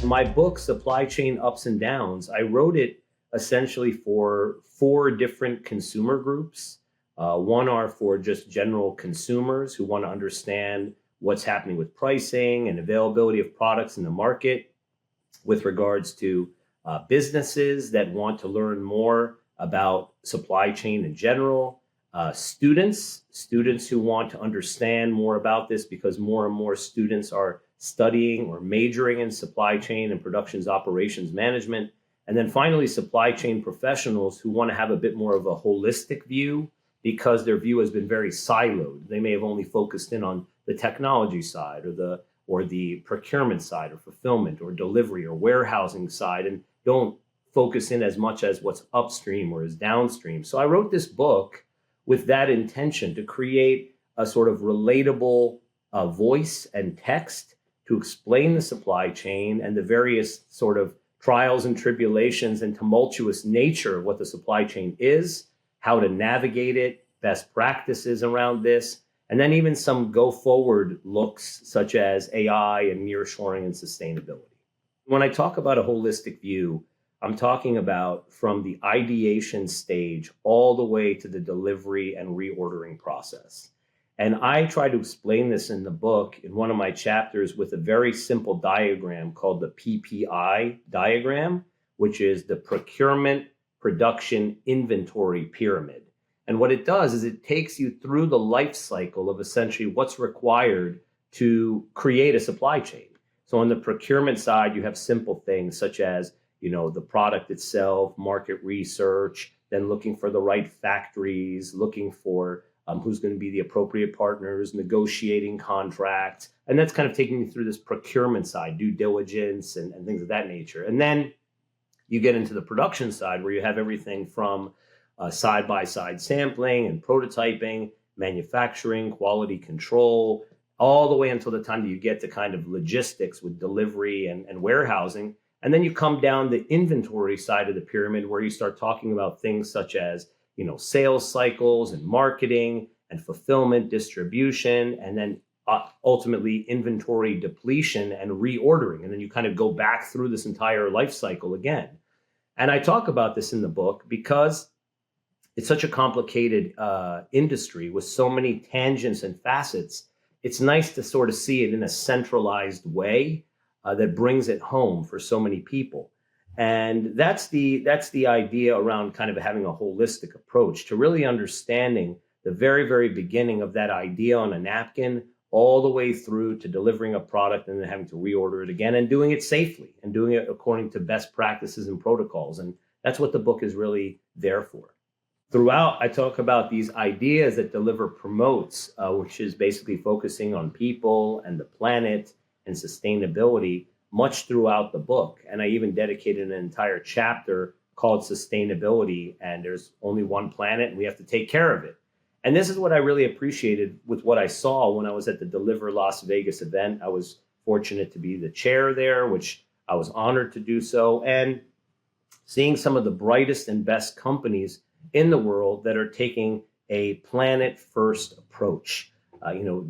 My book, Supply Chain Ups and Downs, I wrote it essentially for four different consumer groups. One are for just general consumers who want to understand what's happening with pricing and availability of products in the market, with regards to businesses that want to learn more about supply chain in general, students who want to understand more about this because more and more students are studying or majoring in supply chain and productions operations management. And then finally, supply chain professionals who want to have a bit more of a holistic view because their view has been very siloed. They may have only focused in on the technology side or the procurement side or fulfillment or delivery or warehousing side and don't focus in as much as what's upstream or is downstream. So I wrote this book with that intention to create a sort of relatable voice and text to explain the supply chain and the various sort of trials and tribulations and tumultuous nature of what the supply chain is, how to navigate it, best practices around this, and then even some go forward looks such as AI and nearshoring and sustainability. When I talk about a holistic view, I'm talking about from the ideation stage all the way to the delivery and reordering process. And I try to explain this in the book in one of my chapters with a very simple diagram called the PPI diagram, which is the procurement production inventory pyramid. And what it does is it takes you through the life cycle of essentially what's required to create a supply chain. So on the procurement side, you have simple things such as, the product itself, market research, then looking for the right factories, looking for who's going to be the appropriate partners, negotiating contracts. And that's kind of taking you through this procurement side, due diligence and things of that nature. And then you get into the production side where you have everything from side-by-side sampling and prototyping, manufacturing, quality control, all the way until the time that you get to kind of logistics with delivery and warehousing. And then you come down the inventory side of the pyramid where you start talking about things such as, sales cycles and marketing and fulfillment, distribution, and then ultimately inventory depletion and reordering. And then you kind of go back through this entire life cycle again. And I talk about this in the book because it's such a complicated industry with so many tangents and facets. It's nice to sort of see it in a centralized way that brings it home for so many people. And that's the idea around kind of having a holistic approach to really understanding the very, very beginning of that idea on a napkin all the way through to delivering a product and then having to reorder it again and doing it safely and doing it according to best practices and protocols. And that's what the book is really there for. Throughout, I talk about these ideas that Deliver promotes, which is basically focusing on people and the planet and sustainability much throughout the book. And I even dedicated an entire chapter called Sustainability, and there's only one planet and we have to take care of it. And this is what I really appreciated with what I saw when I was at the Deliver Las Vegas event. I was fortunate to be the chair there, which I was honored to do so, and seeing some of the brightest and best companies in the world that are taking a planet first approach.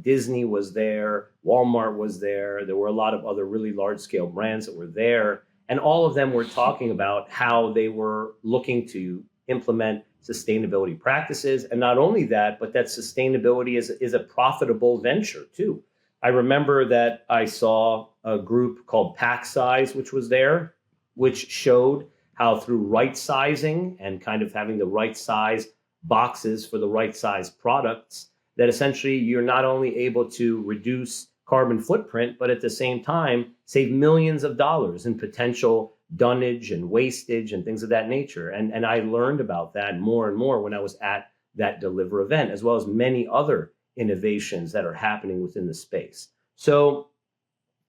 Disney was there, Walmart was there. There were a lot of other really large scale brands that were there. And all of them were talking about how they were looking to implement sustainability practices. And not only that, but that sustainability is a profitable venture too. I remember that I saw a group called Pack Size, which was there, which showed how through right sizing and kind of having the right size boxes for the right size products, that essentially you're not only able to reduce carbon footprint, but at the same time, save millions of dollars in potential dunnage and wastage and things of that nature. And I learned about that more and more when I was at that Deliver event, as well as many other innovations that are happening within the space. So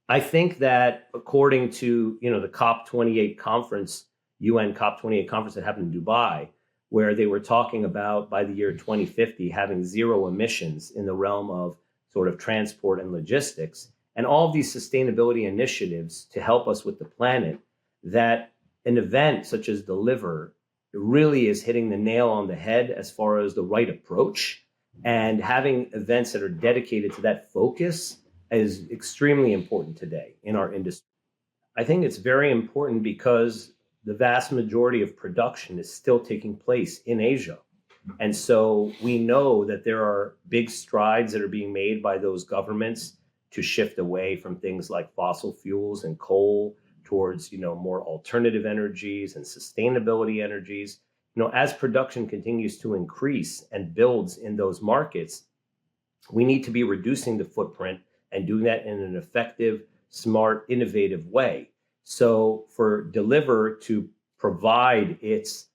I think that according to, the COP28 conference, UN COP28 conference that happened in Dubai, where they were talking about by the year 2050 having zero emissions in the realm of sort of transport and logistics, and all of these sustainability initiatives to help us with the planet, that an event such as Deliver really is hitting the nail on the head as far as the right approach. And having events that are dedicated to that focus is extremely important today in our industry. I think it's very important because the vast majority of production is still taking place in Asia. And so we know that there are big strides that are being made by those governments to shift away from things like fossil fuels and coal towards, more alternative energies and sustainability energies. As production continues to increase and builds in those markets, we need to be reducing the footprint and doing that in an effective, smart, innovative way. So for Deliver to provide its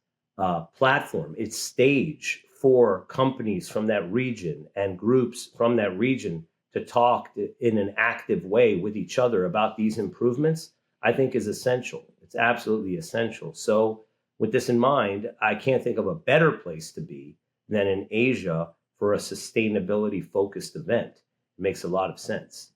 platform, its stage for companies from that region and groups from that region to talk in an active way with each other about these improvements, I think is essential. It's absolutely essential. So, with this in mind, I can't think of a better place to be than in Asia for a sustainability focused event. It makes a lot of sense.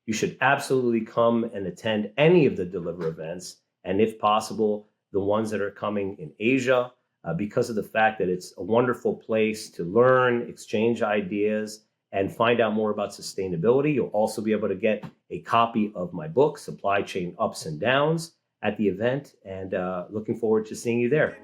You should absolutely come and attend any of the Deliver events, and if possible, the ones that are coming in Asia, because of the fact that it's a wonderful place to learn, exchange ideas, and find out more about sustainability. You'll also be able to get a copy of my book, Supply Chain Ups and Downs, at the event, and looking forward to seeing you there.